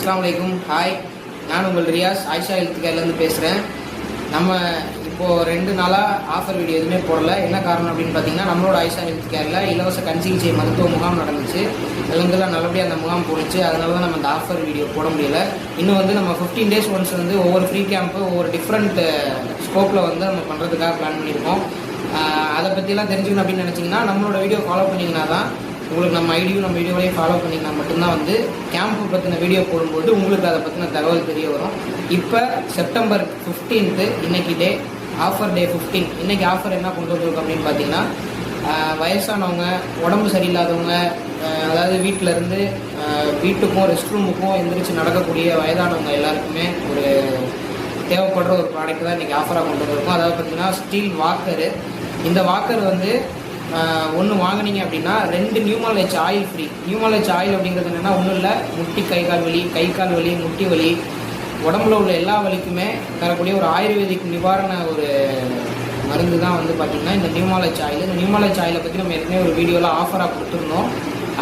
அஸ்ஸலாமு அலைக்கும். ஹாய், நான் உங்கள் ரியாஸ் ஆயிஷா ஹெல்த் கேர்லேருந்து பேசுகிறேன். நம்ம இப்போது 2 நாளாக ஆஃபர் வீடியோ எதுவுமே போடல. என்ன காரணம் அப்படின்னு பார்த்தீங்கன்னா, நம்மளோட ஆயிஷா ஹெல்த் கேரில் இலவச கண் சிகிச்சை மருத்துவ முகாம் நடந்துச்சு. எல்லாம் நல்லபடியாக அந்த முகாம் போணுச்சு. அதனால தான் நம்ம அந்த ஆஃபர் வீடியோ போட முடியல. இன்னும் வந்து நம்ம 15 days ஒன்ஸ் வந்து ஒவ்வொரு ஃப்ரீ கேம்ப்பு ஒவ்வொரு டிஃப்ரெண்ட் ஸ்கோப்பில் வந்து நம்ம பண்ணுறதுக்காக பிளான் பண்ணியிருக்கோம். அதை பற்றிலாம் தெரிஞ்சுக்கணும் அப்படின்னு நினச்சிங்கன்னா நம்மளோட வீடியோ ஃபாலோ பண்ணிங்கன்னா தான் உங்களுக்கு நம்ம ஐடியும் நம்ம வீடியோவையும் ஃபாலோ பண்ணிங்கன்னா மட்டும்தான் வந்து கேம்ப்பு பற்றின வீடியோ போடும்போது உங்களுக்கு அதை பற்றின தகவல் தெரிய வரும். இப்போ செப்டம்பர் 15 இன்னைக்கு டே, ஆஃபர் டே 15. இன்றைக்கி ஆஃபர் என்ன கொண்டு வந்திருக்கோம் அப்படின்னு பார்த்தீங்கன்னா, வயசானவங்க, உடம்பு சரியில்லாதவங்க, அதாவது வீட்டிலேருந்து வீட்டுக்கும் ரெஸ்ட் ரூமுக்கும் எந்திரிச்சு நடக்கக்கூடிய வயதானவங்க எல்லாருக்குமே ஒரு தேவைப்படுற ஒரு ப்ராடக்ட் தான் இன்றைக்கி ஆஃபராக கொண்டு வந்திருக்கோம். அதாவது பார்த்தீங்கன்னா ஸ்டீல் வாக்கரு. இந்த வாக்கர் வந்து ஒன்று வாங்கினீங்க அப்படின்னா 2 நியூமாலேஜ் ஆயில் ஃப்ரீ. நியூமாலேஜ் ஆயில் அப்படிங்கிறது என்னென்னா ஒன்றும் இல்லை, முட்டி கை கால் வலி, முட்டி வலி, உடம்புல உள்ள எல்லா வலிக்குமே தரக்கூடிய ஒரு ஆயுர்வேதிக் நிவாரண ஒரு மருந்து தான் வந்து பார்த்திங்கன்னா இந்த நியூமாலேஜ் ஆயில். இந்த நியூமாலேஜ் ஆயிலை பற்றி நம்ம ஏற்கனவே ஒரு வீடியோவில் ஆஃபராக கொடுத்துருந்தோம்.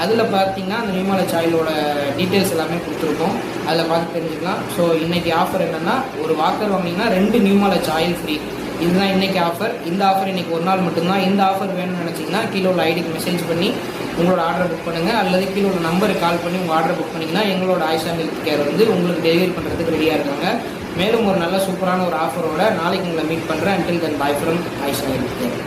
அதில் பார்த்திங்கன்னா அந்த நியூமாலேஜ் ஆயிலோட டீட்டெயில்ஸ் எல்லாமே கொடுத்துருக்கோம். அதில் பார்த்து தெரிஞ்சுக்கலாம். ஸோ இன்றைக்கி ஆஃபர் என்னென்னா, ஒரு வாக்கர் வாங்கினீங்கன்னா 2 நியூமாலேஜ் ஆயில் ஃப்ரீ. இதுதான் இன்றைக்கி ஆஃபர். இந்த ஆஃபர் இன்றைக்கி ஒரு நாள் மட்டும்தான். இந்த ஆஃபர் வேணும்னு நினச்சிங்கன்னா கீழே உள்ள ஐடிக்கு மெசேஜ் பண்ணி உங்களோட ஆர்டரை புக் பண்ணுங்கள், அல்லது கீழே உள்ள நம்பருக்கு கால் பண்ணி உங்கள் ஆர்டரை புக் பண்ணிங்கன்னா எங்களோட ஆயிஷா ஹெல்த் கேர் வந்து உங்களுக்கு டெலிவரி பண்ணுறதுக்கு ரெடியாக இருக்காங்க. மேலும் ஒரு நல்ல சூப்பரான ஒரு ஆஃபரோட நாளைக்கு உங்களை மீட் பண்ணுறேன். Until then bye from Ayesha health care.